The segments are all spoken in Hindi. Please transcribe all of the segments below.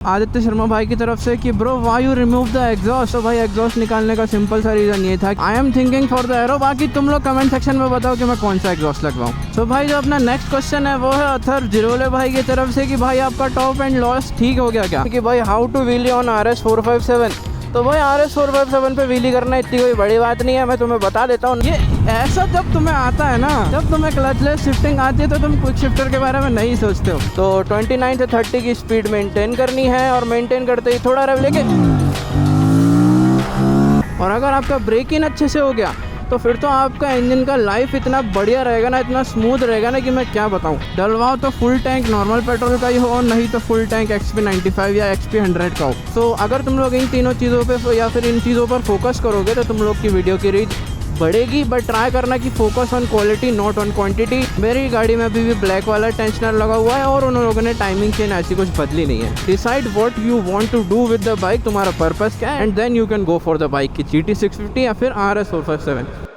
आदित्य शर्मा भाई की तरफ से कि bro why you remove the exhaust. तो भाई एग्जॉस्ट निकालने का सिंपल सा रीजन ये था, आई am thinking for the arrow. बाकी तुम लोग कमेंट सेक्शन में बताओ कि मैं कौन सा एग्जॉस्ट लगवाऊं। सो भाई जो अपना नेक्स्ट क्वेश्चन है वो है अथर जिरोले भाई की तरफ से कि भाई आपका टॉप एंड लॉस ठीक हो गया क्या, कि भाई how to wheelie on RS457। तो भाई RS457 पे व्हीली करना इतनी कोई बड़ी बात नहीं है, मैं तुम्हें बता देता हूँ। ये ऐसा जब तुम्हें आता है ना, जब तुम्हें क्लचलेस शिफ्टिंग आती है तो तुम क्विक शिफ्टर के बारे में नहीं सोचते हो। तो 29 से 30 की स्पीड मेंटेन करनी है और मेंटेन करते ही थोड़ा रेव लेके, और अगर आपका ब्रेक इन अच्छे से हो गया तो फिर तो आपका इंजन का लाइफ इतना बढ़िया रहेगा ना, इतना स्मूथ रहेगा ना कि मैं क्या बताऊं। डलवाओ तो फुल टैंक नॉर्मल पेट्रोल का ही हो, और नहीं तो फुल टैंक XP95 या XP100 का हो। तो अगर तुम लोग इन तीनों चीज़ों पे या फिर इन चीज़ों पर फोकस करोगे तो तुम लोग की वीडियो की रीच बढ़ेगी। बट ट्राई करना कि focus on quality not on quantity. मेरी गाड़ी में अभी भी ब्लैक वाला टेंशनर लगा हुआ है और उन लोगों ने टाइमिंग चेन ऐसी कुछ बदली नहीं है। Decide what you want to do with the bike, तुम्हारा पर्पस क्या है, and then you can go for the bike की GT650 या फिर RS457।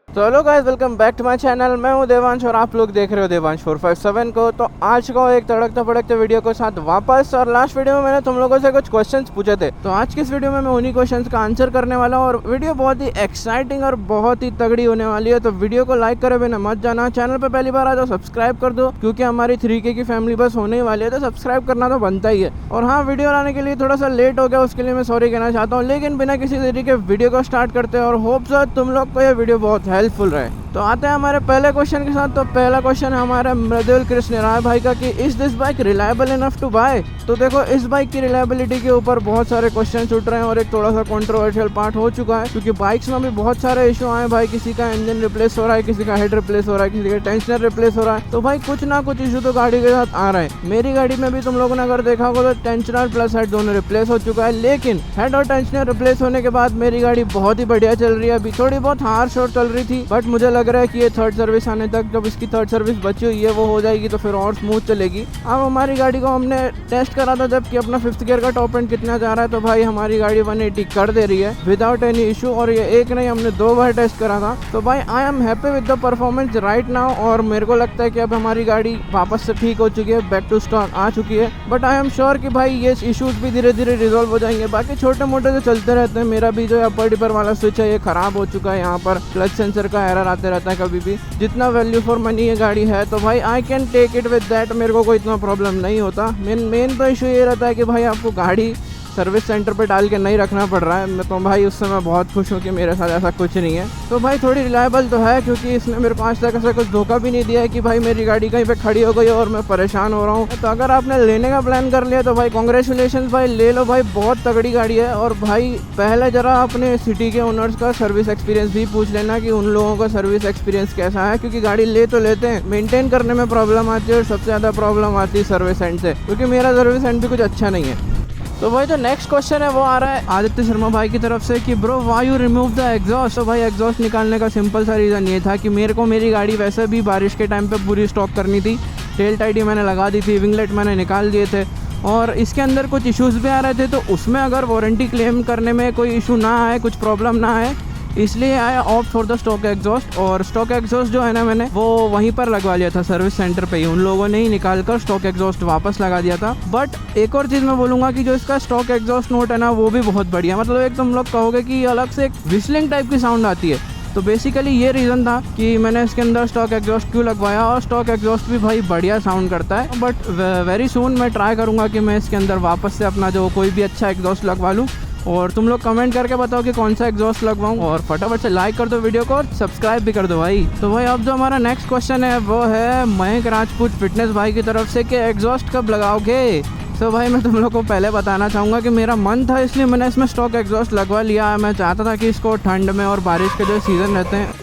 तो hello guys, welcome back to my channel. मैं हूं देवांश और आप लोग देख रहे हो देवांश 457 को। तो आज को एक तड़कते फड़कते वीडियो के साथ वापस। और लास्ट वीडियो में मैंने तुम लोगों से कुछ क्वेश्चंस पूछे थे, तो आज की इस वीडियो में मैं उन्हीं क्वेश्चंस का आंसर करने वाला हूं। और वीडियो बहुत ही एक्साइटिंग और बहुत ही तगड़ी होने वाली है। तो वीडियो को लाइक करे बिना मत जाना। चैनल पर पहली बार आ जाओ सब्सक्राइब कर दो, क्योंकि हमारी 3K की फैमिली बस होने ही वाली है, तो सब्सक्राइब करना तो बनता ही है। और हाँ, वीडियो लाने के लिए थोड़ा सा लेट हो गया, उसके लिए मैं सॉरी कहना चाहता हूँ। लेकिन बिना किसी देरी के वीडियो को स्टार्ट करते हैं और होप सो तुम लोग को ये वीडियो बहुत हेल्पफुल रहे। तो आते हैं हमारे पहले क्वेश्चन के साथ। तो पहला क्वेश्चन है हमारे मृदुल कृष्ण राय भाई का कि is this bike reliable enough to buy. तो देखो, इस बाइक की रिलायबिलिटी के ऊपर बहुत सारे क्वेश्चन उठ रहे हैं और एक थोड़ा सा कंट्रोवर्शियल पार्ट हो चुका है, क्योंकि बाइक्स में भी बहुत सारे इशू आए भाई। किसी का इंजन रिप्लेस हो रहा है, किसी का हेड रिप्लेस हो रहा है, किसी का टेंशनर रिप्लेस हो रहा है। तो भाई कुछ ना कुछ इशू तो गाड़ी के साथ आ रहा है। मेरी गाड़ी में भी तुम लोगों ने अगर देखा होगा तो टेंशनर प्लस हेड दोनों रिप्लेस हो चुका है। लेकिन हेड और टेंशनर रिप्लेस होने के बाद मेरी गाड़ी बहुत ही बढ़िया चल रही है। अभी थोड़ी बहुत हार्श और चल रही थी, बट मुझे लग रहा है कि ये थर्ड सर्विस आने तक, जब इसकी थर्ड सर्विस बची हुई है वो हो जाएगी तो फिर और स्मूथ चलेगी। अब हमारी गाड़ी को हमने टेस्ट करा था जबकि अपना 5th गियर का टॉप एंड कितना जा रहा है, तो भाई हमारी गाड़ी 180 कर दे रही है विदाउट एनी इशू। और ये एक नहीं, हमने 2 बार टेस्ट करा था। तो भाई I am happy with the performance right now. और मेरे को लगता है कि अब हमारी गाड़ी वापस से ठीक हो चुकी है, बैक टू स्टॉक आ चुकी है। बट आई एम श्योर कि भाई ये इशूज भी धीरे धीरे रिजॉल्व हो जाएंगे। बाकी छोटे मोटे जो चलते रहते हैं, मेरा भी जो अपर डिपर वाला स्विच है ये खराब हो चुका है। यहाँ पर क्लच सेंसर का एरर आते रहता है कभी भी। जितना वैल्यू फॉर मनी ये गाड़ी है तो भाई I can take it with that, मेरे को कोई इतना प्रॉब्लम नहीं होता। मेन तो इशू ये रहता है कि भाई आपको गाड़ी सर्विस सेंटर पे डाल के नहीं रखना पड़ रहा है। मैं तो भाई उससे मैं बहुत खुश हूँ कि मेरे साथ ऐसा कुछ नहीं है। तो भाई थोड़ी रिलायबल तो है, क्योंकि इसने मेरे को आज तक ऐसा कुछ धोखा भी नहीं दिया है कि भाई मेरी गाड़ी कहीं पे खड़ी हो गई और मैं परेशान हो रहा हूँ। तो अगर आपने लेने का प्लान कर लिया तो भाई कॉन्ग्रेचुलेशन भाई, ले लो भाई, बहुत तगड़ी गाड़ी है। और भाई पहले जरा अपने सिटी के ओनर्स का सर्विस एक्सपीरियंस भी पूछ लेना कि उन लोगों का सर्विस एक्सपीरियंस कैसा है, क्योंकि गाड़ी ले तो लेते हैं, मेंटेन करने में प्रॉब्लम आती है और सबसे ज़्यादा प्रॉब्लम आती है सर्विस एंड से, क्योंकि मेरा सर्विस एंड भी कुछ अच्छा नहीं है। तो भाई जो नेक्स्ट क्वेश्चन है वो आ रहा है आदित्य शर्मा भाई की तरफ से कि bro why you remove the exhaust. तो भाई एग्जॉस्ट निकालने का सिंपल सा रीज़न ये था कि मेरे को मेरी गाड़ी वैसे भी बारिश के टाइम पे पूरी स्टॉक करनी थी। टेल टाइडी मैंने लगा दी थी, विंगलेट मैंने निकाल दिए थे, और इसके अंदर कुछ इश्यूज़ भी आ रहे थे। तो उसमें अगर वारंटी क्लेम करने में कोई इशू ना आए, कुछ प्रॉब्लम ना आए, इसलिए आया opt for the stock exhaust. और स्टॉक एग्जॉस्ट जो है ना, मैंने वो वहीं पर लगवा लिया था सर्विस सेंटर पे ही। उन लोगों ने ही निकाल कर स्टॉक एग्जॉस्ट वापस लगा दिया था। बट एक और चीज़ मैं बोलूँगा कि जो इसका स्टॉक एग्जॉस्ट नोट है ना, वो भी बहुत बढ़िया। मतलब एक तुम लोग कहोगे कि अलग से एक विस्लिंग टाइप की साउंड आती है। तो बेसिकली ये रीज़न था कि मैंने इसके अंदर स्टॉक एग्जॉस्ट क्यों लगवाया। और स्टॉक एग्जॉस्ट भी भाई बढ़िया साउंड करता है। बट वेरी सून मैं ट्राई करूँगा कि मैं इसके अंदर वापस से अपना जो कोई भी अच्छा एग्जॉस्ट लगवा लूँ। और तुम लोग कमेंट करके बताओ कि कौन सा एग्जॉस्ट लगवाऊं, और फटाफट से लाइक कर दो वीडियो को और सब्सक्राइब भी कर दो भाई। तो भाई अब जो हमारा नेक्स्ट क्वेश्चन है वो है मयंक राजपूत फिटनेस भाई की तरफ से कि एग्जॉस्ट कब लगाओगे। तो भाई मैं तुम लोग को पहले बताना चाहूँगा कि मेरा मन था, इसलिए मैंने इसमें स्टॉक एग्जॉस्ट लगवा लिया। मैं चाहता था कि इसको ठंड में और बारिश के जो सीज़न रहते हैं,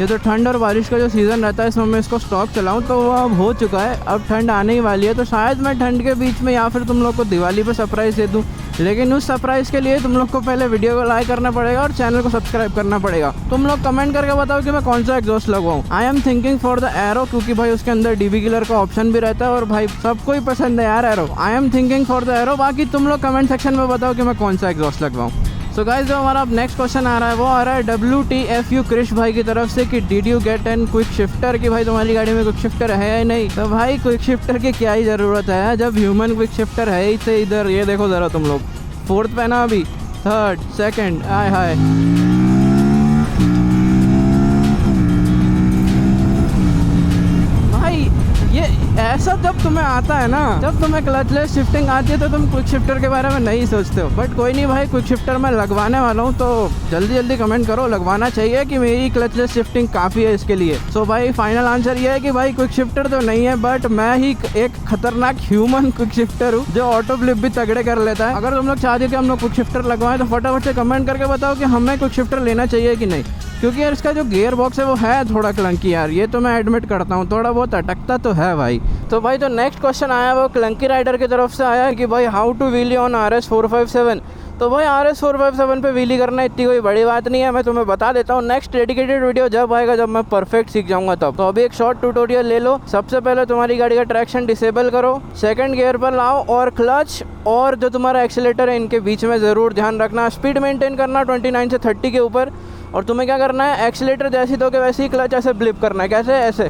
ये तो ठंड और बारिश का जो सीज़न रहता है, इसमें मैं इसको स्टॉक चलाऊं, तो वो अब हो चुका है। अब ठंड आने ही वाली है, तो शायद मैं ठंड के बीच में या फिर तुम लोग को दिवाली पे सरप्राइज़ दे दूं। लेकिन उस सरप्राइज़ के लिए तुम लोग को पहले वीडियो को लाइक करना पड़ेगा और चैनल को सब्सक्राइब करना पड़ेगा। तुम लोग कमेंट करके बताओ कि मैं कौन सा एग्जॉस्ट लगवाऊँ। I am thinking for the Arrow, क्योंकि भाई उसके अंदर DB किलर का ऑप्शन भी रहता है और भाई सबको ही पसंद है यार arrow. I am thinking for the arrow. बाकी तुम लोग कमेंट सेक्शन में बताओ कि मैं कौन सा एग्जॉस्ट लगवाऊँ। सो गाइस जो हमारा अब नेक्स्ट क्वेश्चन आ रहा है वो आ रहा है WTFU क्रिश भाई की तरफ से कि did you get an quick shifter, कि भाई तुम्हारी गाड़ी में क्विक शिफ्टर है या नहीं। तो भाई क्विक शिफ्टर की क्या ही ज़रूरत है जब ह्यूमन क्विक शिफ्टर है ही थे। इधर ये देखो ज़रा तुम लोग, 4th पे ना, अभी 3rd 2nd, आय हाय। ये ऐसा जब तुम्हें आता है ना, जब तुम्हें क्लचलेस शिफ्टिंग आती है तो तुम क्विक शिफ्टर के बारे में नहीं सोचते हो। बट कोई नहीं भाई, क्विक शिफ्टर मैं लगवाने वाला हूँ, तो जल्दी जल्दी कमेंट करो लगवाना चाहिए कि मेरी क्लचलेस शिफ्टिंग काफ़ी है इसके लिए। सो भाई फाइनल आंसर ये है कि भाई क्विक शिफ्टर तो नहीं है, बट मैं ही एक खतरनाक ह्यूमन क्विक शिफ्टर हूँ जो ऑटो फ्लिप भी तगड़े कर लेता है। अगर तुम लोग चाहते हो कि हम लोग क्विक शिफ्टर लगवाएं तो फटाफट से कमेंट करके बताओ कि हमें क्विक शिफ्टर लेना चाहिए कि नहीं, क्योंकि यार इसका जो गियर बॉक्स है वो है थोड़ा क्लंकी यार, ये तो मैं एडमिट करता हूँ, थोड़ा बहुत अटकता तो है भाई। तो भाई जो नेक्स्ट क्वेश्चन आया वो क्लंकी राइडर की तरफ से आया है कि भाई how to wheelie on RS457। तो भाई RS457 पे व्हीली करना इतनी कोई बड़ी बात नहीं है, मैं तुम्हें बता देता हूँ। नेक्स्ट डेडिकेटेड वीडियो जब आएगा, जब मैं परफेक्ट सीख जाऊंगा तब। तो अभी एक शॉर्ट ट्यूटोरियल ले लो। सबसे पहले तुम्हारी गाड़ी का ट्रैक्शन डिसेबल करो, सेकंड गियर पर लाओ और क्लच और जो तुम्हारा एक्सीलेटर है इनके बीच में ज़रूर ध्यान रखना। स्पीड मेंटेन करना 29 से 30 के ऊपर, और तुम्हें क्या करना है, एक्सीलेटर जैसी दोगे वैसे ही क्लच ऐसे ब्लिप करना है। कैसे? ऐसे।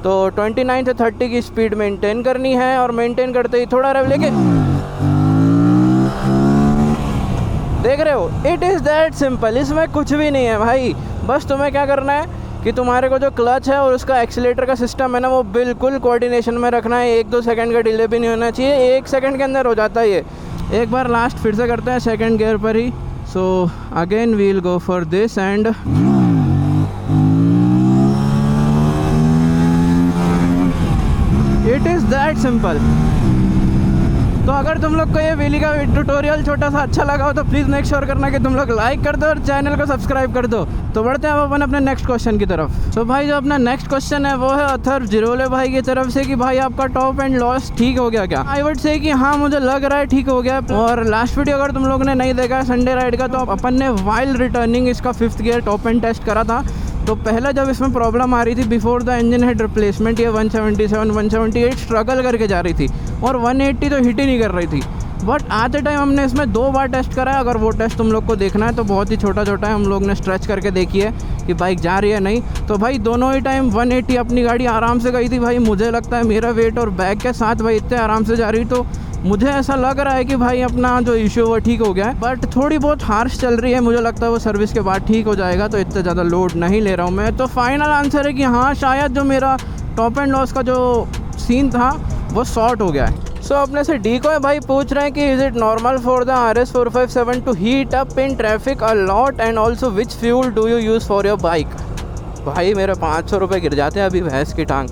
तो 29 से 30 की स्पीड मेंटेन करनी है, और मेंटेन करते ही थोड़ा रेव लेके, देख रहे हो, इट इज़ दैट सिंपल। इसमें कुछ भी नहीं है भाई, बस तुम्हें क्या करना है कि तुम्हारे को जो क्लच है और उसका एक्सीलेटर का सिस्टम है ना, वो बिल्कुल कोऑर्डिनेशन में रखना है। 1-2 सेकंड का डिले भी नहीं होना चाहिए, 1 सेकंड के अंदर हो जाता है ये। एक बार लास्ट फिर से करते हैं सेकंड गियर पर ही। So again we'll go for this and it is that simple। तो अगर तुम लोग को ये व्हीली का ट्यूटोरियल छोटा सा अच्छा लगा हो तो प्लीज़ मेक श्योर करना कि तुम लोग लाइक कर दो और चैनल को सब्सक्राइब कर दो। तो बढ़ते हैं अब अपन अपने नेक्स्ट क्वेश्चन की तरफ। सो भाई जो अपना नेक्स्ट क्वेश्चन है वो है अथर जिरोले भाई की तरफ से कि भाई आपका टॉप एंड लॉस ठीक हो गया क्या। आई वुड से कि हाँ, मुझे लग रहा है ठीक हो गया। और लास्ट वीडियो अगर तुम लोग ने नहीं देखा संडे राइड का, तो अपन ने वाइल रिटर्निंग इसका 5th gear top and test करा था। तो पहले जब इसमें प्रॉब्लम आ रही थी before the engine head replacement, ये 177 178 स्ट्रगल करके जा रही थी और 180 तो हिट ही नहीं कर रही थी। बट एट द टाइम हमने इसमें 2 बार टेस्ट करा है। अगर वो टेस्ट तुम लोग को देखना है तो बहुत ही छोटा छोटा है, हम लोग ने स्ट्रेच करके देखी है कि बाइक जा रही है नहीं। तो भाई दोनों ही टाइम 180 अपनी गाड़ी आराम से गई थी भाई। मुझे लगता है मेरा वेट और बैग के साथ भाई इतने आराम से जा रही, तो मुझे ऐसा लग रहा है कि भाई अपना जो इशू वो ठीक हो गया है। बट थोड़ी बहुत हार्श चल रही है, मुझे लगता है वो सर्विस के बाद ठीक हो जाएगा, तो इतना ज़्यादा लोड नहीं ले रहा हूँ मैं। तो फाइनल आंसर है कि हाँ, शायद जो मेरा टॉप एंड लॉस का जो सीन था वो शॉर्ट हो गया है। सो अपने से डी को भाई पूछ रहे हैं कि is it normal for the RS457 to heat up in traffic a lot and also which fuel do you use for your bike. भाई मेरे 500 रुपये गिर जाते हैं अभी भैंस की टांग।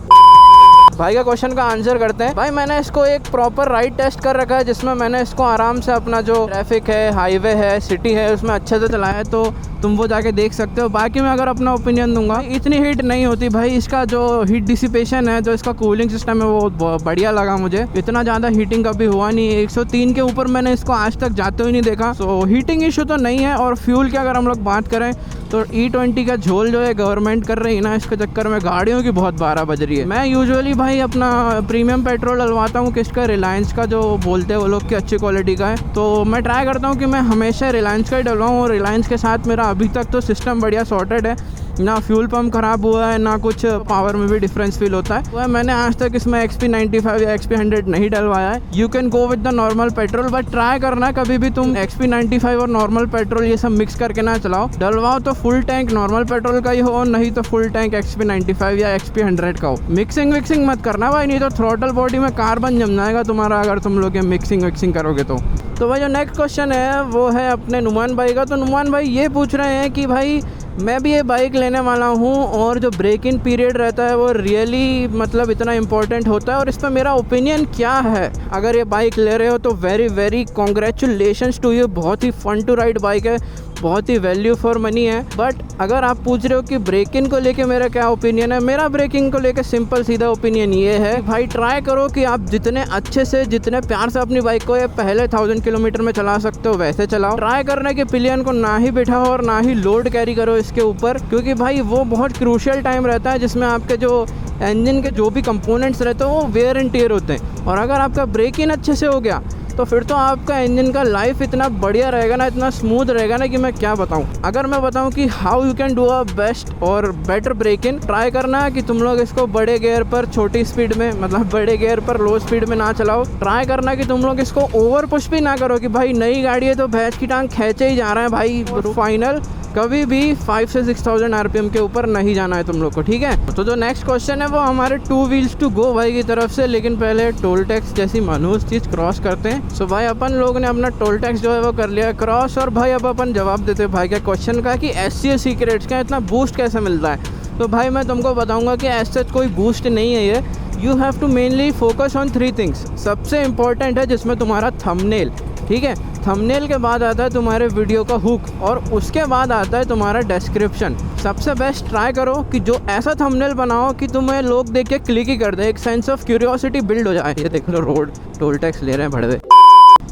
भाई का क्वेश्चन का आंसर करते हैं। भाई मैंने इसको एक प्रॉपर राइड टेस्ट कर रखा है, जिसमें मैंने इसको आराम से अपना जो ट्रैफिक है, हाईवे है, सिटी है, उसमें अच्छे से चलाया है, तो तुम वो जाके देख सकते हो। बाकी मैं अगर अपना ओपिनियन दूंगा, इतनी हीट नहीं होती भाई। इसका जो हीट डिसिपेशन है, जो इसका कूलिंग सिस्टम है, वो बढ़िया लगा मुझे। इतना ज़्यादा हीटिंग कभी हुआ नहीं है। 103 के ऊपर मैंने इसको आज तक जाते हुए नहीं देखा। सो हीटिंग इशू तो नहीं है। और फ्यूल की अगर हम लोग बात करें तो E20 का झोल जो है गवर्नमेंट कर रही है ना, इसके चक्कर में गाड़ियों की बहुत 12 बज रही है। मैं यूजुअली भाई अपना प्रीमियम पेट्रोल डलवाता हूँ, किसका, रिलायंस का, जो बोलते हैं वो लोग की अच्छी क्वालिटी का है। तो मैं ट्राई करता हूँ कि मैं हमेशा रिलायंस का ही डलवाऊँ, और रिलायंस के साथ मेरा अभी तक तो सिस्टम बढ़िया सॉर्टेड है। ना फ्यूल पंप ख़राब हुआ है, ना कुछ पावर में भी डिफरेंस फील होता है। वह मैंने आज तक इसमें XP95 या XP100 नहीं डलवाया है। You can go with the normal petrol, but try करना कभी भी तुम XP95 और नॉर्मल पेट्रोल ये सब मिक्स करके ना चलाओ। डलवाओ तो फुल टैंक नॉर्मल पेट्रोल का ही हो, नहीं तो फुल टैंक XP95 या XP100 का हो। मिक्सिंग विक्सिंग मत करना भाई, नहीं तो थ्रॉटल बॉडी में कार्बन जम जाएगा तुम्हारा, अगर तुम लोग ये मिक्सिंग विक्सिंग करोगे तो भाई जो नेक्स्ट क्वेश्चन है वो है अपने नुमान भाई का। तो नुमान भाई ये पूछ रहे हैं कि भाई मैं भी ये बाइक लेने वाला हूँ, और जो ब्रेक इन पीरियड रहता है वो रियली मतलब इतना इम्पोर्टेंट होता है, और इस पर मेरा ओपिनियन क्या है। अगर ये बाइक ले रहे हो तो very very congratulations to you. बहुत ही फन टू राइड बाइक है, बहुत ही वैल्यू फॉर मनी है। बट अगर आप पूछ रहे हो कि ब्रेक इन को लेके मेरा क्या ओपिनियन है, मेरा ब्रेकिंग को लेके सिंपल सीधा ओपिनियन ये है भाई, ट्राई करो कि आप जितने अच्छे से, जितने प्यार से अपनी बाइक को ये पहले 1000 किलोमीटर में चला सकते हो वैसे चलाओ। ट्राई करने के पिलियन को ना ही बिठाओ और ना ही लोड कैरी करो इसके ऊपर, क्योंकि भाई वो बहुत क्रूशियल टाइम रहता है जिसमें आपके जो इंजन के जो भी कंपोनेंट्स रहते हैं वो वेयर एंड टियर होते हैं। और अगर आपका ब्रेक इन अच्छे से हो गया तो फिर तो आपका इंजन का लाइफ इतना बढ़िया रहेगा ना, इतना स्मूथ रहेगा ना कि मैं क्या बताऊँ। अगर मैं बताऊँ कि how you can do a best और बेटर ब्रेक इन, ट्राई करना है कि तुम लोग इसको बड़े गियर पर छोटी स्पीड में, मतलब बड़े गियर पर लो स्पीड में ना चलाओ। ट्राई करना कि तुम लोग इसको ओवर पुश भी ना करो कि भाई नई गाड़ी है तो भैंस की टांग खींचे ही जा रहे हैं भाई। फाइनल कभी भी 5 से 6000 आरपीएम के ऊपर नहीं जाना है तुम लोग को, ठीक है। तो जो नेक्स्ट क्वेश्चन है वो हमारे 2 wheels to go भाई की तरफ से, लेकिन पहले टोल टैक्स जैसी मनहूस चीज़ क्रॉस करते हैं। सो भाई अपन लोग ने अपना टोल टैक्स जो है वो कर लिया क्रॉस, और भाई अब अपन जवाब देते हैं भाई के क्वेश्चन का कि SCS सीक्रेट्स का इतना बूस्ट कैसे मिलता है। तो भाई मैं तुमको बताऊँगा कि ऐसा कोई बूस्ट नहीं है ये। You have to mainly focus on 3 things. सबसे इम्पॉर्टेंट है जिसमें तुम्हारा थंबनेल, ठीक है। थंबनेल के बाद आता है तुम्हारे वीडियो का हुक, और उसके बाद आता है तुम्हारा डिस्क्रिप्शन। सबसे बेस्ट ट्राई करो कि जो ऐसा थंबनेल बनाओ कि तुम्हें लोग देख के क्लिक ही कर दे, एक सेंस ऑफ क्यूरियोसिटी बिल्ड हो जाए। ये देख लो रोड टोल टैक्स ले रहे हैं भड़वे।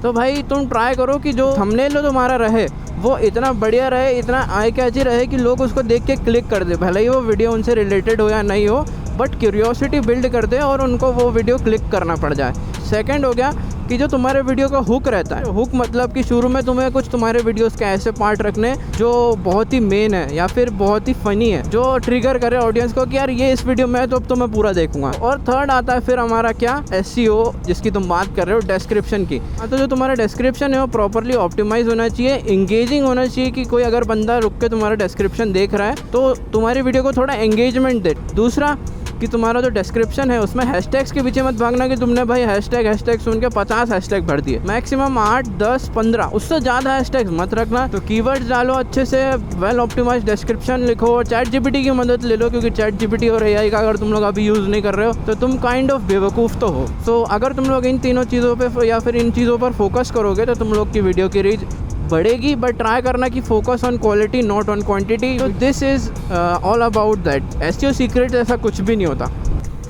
तो भाई तुम ट्राई करो कि जो थंबनेल तुम्हारा रहे वो इतना बढ़िया रहे, इतना आई कैची रहे कि लोग उसको देख के क्लिक कर दे, भले ही वो वीडियो उनसे रिलेटेड हो या नहीं हो, बट क्यूरियोसिटी बिल्ड कर दे और उनको वो वीडियो क्लिक करना पड़ जाए। सेकंड हो गया कि जो तुम्हारे वीडियो का हुक रहता है, हुक मतलब कि शुरू में तुम्हें कुछ तुम्हारे वीडियोस के ऐसे पार्ट रखने जो बहुत ही मेन है या फिर बहुत ही फनी है, जो ट्रिगर करे ऑडियंस को कि यार ये इस वीडियो में है तो अब तो मैं पूरा देखूंगा। और थर्ड आता है फिर हमारा क्या, SEO जिसकी तुम बात कर रहे हो, डिस्क्रिप्शन की। तो जो तुम्हारा डिस्क्रिप्शन है वो प्रॉपरली ऑप्टिमाइज होना चाहिए, इंगेजिंग होना चाहिए कि कोई अगर बंदा रुक के तुम्हारा डिस्क्रिप्शन देख रहा है तो तुम्हारी वीडियो को थोड़ा एंगेजमेंट दे। दूसरा कि तुम्हारा जो डिस्क्रिप्शन है उसमें हैशटैग्स के पीछे मत भागना कि तुमने भाई हैशटैग सुन के 50 हैशटैग भर दिए। मैक्सिमम 8, 10, 15, उससे ज़्यादा हैशटैग्स मत रखना। तो कीवर्ड्स डालो अच्छे से, वेल ऑप्टिमाइज्ड डिस्क्रिप्शन लिखो, चैट जीपीटी की मदद ले लो, क्योंकि चैट जीपीटी और AI का अगर तुम लोग अभी यूज़ नहीं कर रहे हो तो तुम काइंड ऑफ बेवकूफ़ तो हो। सो अगर तुम लोग इन तीनों चीज़ों पर या फिर इन चीज़ों पर फोकस करोगे तो तुम लोग की वीडियो की रीच बढ़ेगी। बट ट्राई करना कि focus on quality not on quantity. तो this is all about that. SEO secret ऐसा कुछ भी नहीं होता।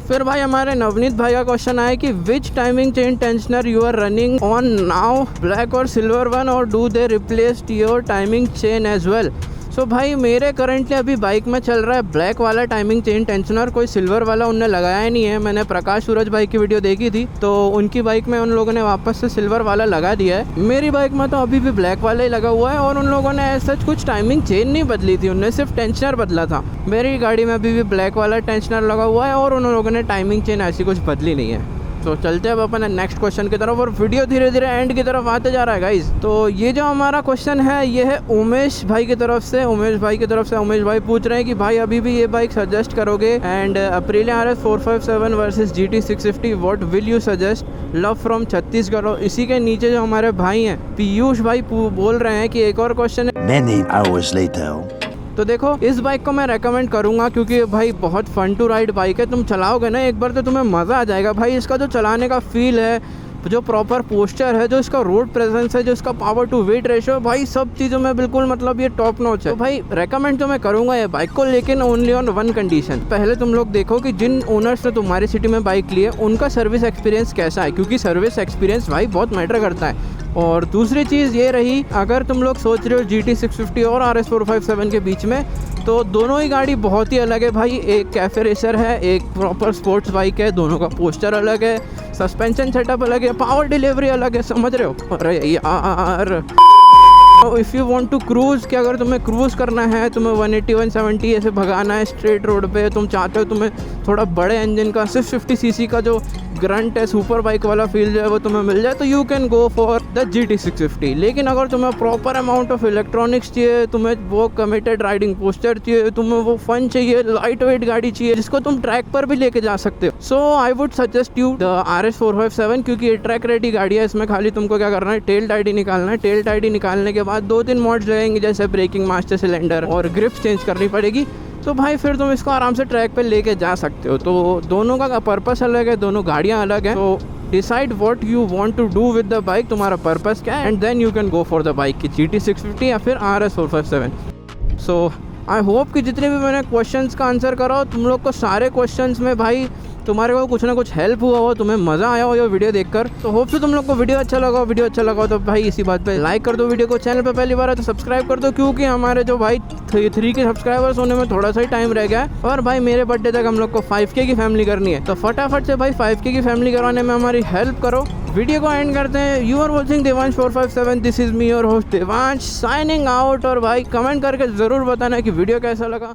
फिर भाई हमारे नवनीत भाई का क्वेश्चन आया कि which timing chain tensioner you are running on now, black और सिल्वर वन, और do they replaced your timing chain as well. So भाई मेरे करंटली अभी बाइक में चल रहा है ब्लैक वाला टाइमिंग चेन टेंशनर, कोई सिल्वर वाला उनने लगाया ही नहीं है। मैंने प्रकाश सूरज भाई की वीडियो देखी थी तो उनकी बाइक में उन लोगों ने वापस से सिल्वर वाला लगा दिया है। मेरी बाइक में तो अभी भी ब्लैक वाला ही लगा हुआ है, और उन लोगों ने ऐसा कुछ टाइमिंग चेन नहीं बदली थी, उनने सिर्फ टेंशनर बदला था। मेरी गाड़ी में अभी भी ब्लैक वाला टेंशनर लगा हुआ है और उन लोगों ने टाइमिंग चेन ऐसी कुछ बदली नहीं है। तो चलते हैं अब अपन नेक्स्ट क्वेश्चन की तरफ, और वीडियो धीरे धीरे एंड की तरफ आते जा रहा है गाइज। तो ये जो हमारा क्वेश्चन है ये है उमेश भाई की तरफ से। उमेश भाई पूछ रहे हैं कि भाई अभी भी ये बाइक सजेस्ट करोगे, and Aprilia RS 457 versus GT 650 what will you suggest, love from Chhattisgarh. और इसी के नीचे जो हमारे भाई हैं पीयूष भाई बोल रहे हैं कि एक और क्वेश्चन है। Many hours later. तो देखो इस बाइक को मैं रेकमेंड करूंगा क्योंकि भाई बहुत फन टू राइड बाइक है। तुम चलाओगे ना एक बार तो तुम्हें मज़ा आ जाएगा भाई। इसका जो चलाने का फील है, जो प्रॉपर पोस्चर है, जो इसका रोड प्रेजेंस है, जो इसका पावर टू वेट रेशियो, भाई सब चीज़ों में बिल्कुल मतलब ये टॉप नॉच है। तो भाई रेकमेंड तो मैं करूँगा ये बाइक को, लेकिन ओनली ऑन वन कंडीशन। पहले तुम लोग देखो कि जिन ओनर्स ने तुम्हारी सिटी में बाइक ली है उनका सर्विस एक्सपीरियंस कैसा है, क्योंकि सर्विस एक्सपीरियंस भाई बहुत मैटर करता है। और दूसरी चीज़ ये रही, अगर तुम लोग सोच रहे हो GT 650 और RS 457 के बीच में, तो दोनों ही गाड़ी बहुत ही अलग है भाई। एक कैफे रेसर है, एक प्रॉपर स्पोर्ट्स बाइक है, दोनों का पोस्टर अलग है, सस्पेंशन सेटअप अलग है, पावर डिलीवरी अलग है, समझ रहे हो। अरे यार if you want to cruise, कि अगर तुम्हें क्रूज़ करना है, तुम्हें 180 170 ऐसे भगाना है स्ट्रेट रोड पे, तुम चाहते हो तुम्हें थोड़ा बड़े इंजन का 650 सीसी का जो ग्रंट है, सुपर बाइक वाला फील जो है वो तुम्हें मिल जाए, तो you can go for the GT 650। लेकिन अगर तुम्हें प्रॉपर अमाउंट ऑफ इलेक्ट्रॉनिक्स चाहिए, तुम्हें वो कमिटेड राइडिंग पोस्चर चाहिए, तुम्हें वो फन चाहिए, लाइट वेट गाड़ी चाहिए जिसको तुम ट्रैक पर भी लेके जा सकते हो, so I would suggest you the RS 457, क्योंकि ये ट्रैक रेडी गाड़ी है। इसमें खाली तुमको क्या करना है, टेल टाइडी निकालना है। टेल टाइडी निकालने के बाद 2-3 मॉड्स रहेंगे, जैसे ब्रेकिंग मास्टर सिलेंडर और ग्रिप्स चेंज करनी पड़ेगी। तो भाई फिर तुम इसको आराम से ट्रैक पे लेके जा सकते हो। तो दोनों का पर्पस अलग है, दोनों गाड़ियाँ अलग हैं। तो decide what you want to do with the bike, तुम्हारा पर्पस क्या है, and then you can go for the bike की GT 650 या फिर RS 457। सो आई होप कि जितने भी मैंने क्वेश्चंस का आंसर करा हो, तुम लोग को सारे क्वेश्चंस में भाई तुम्हारे को कुछ ना कुछ हेल्प हुआ हो, तुम्हें मज़ा आया हो ये वीडियो देखकर। तो होप से तुम लोग को वीडियो अच्छा लगा हो। तो भाई इसी बात पे लाइक कर दो वीडियो को, चैनल पे पहली बार है तो सब्सक्राइब कर दो, क्योंकि हमारे जो भाई 3 के सब्सक्राइबर्स होने में थोड़ा सा ही टाइम रह गया है, और भाई मेरे बर्थडे तक हम लोग को 5K की फैमिली करनी है। तो फटाफट से भाई 5K की फैमिली करवाने में हमारी हेल्प करो। वीडियो को एंड करते हैं। You are watching Devansh 457, this is me your host Devansh signing out. और भाई कमेंट करके ज़रूर बताना कि वीडियो कैसा लगा।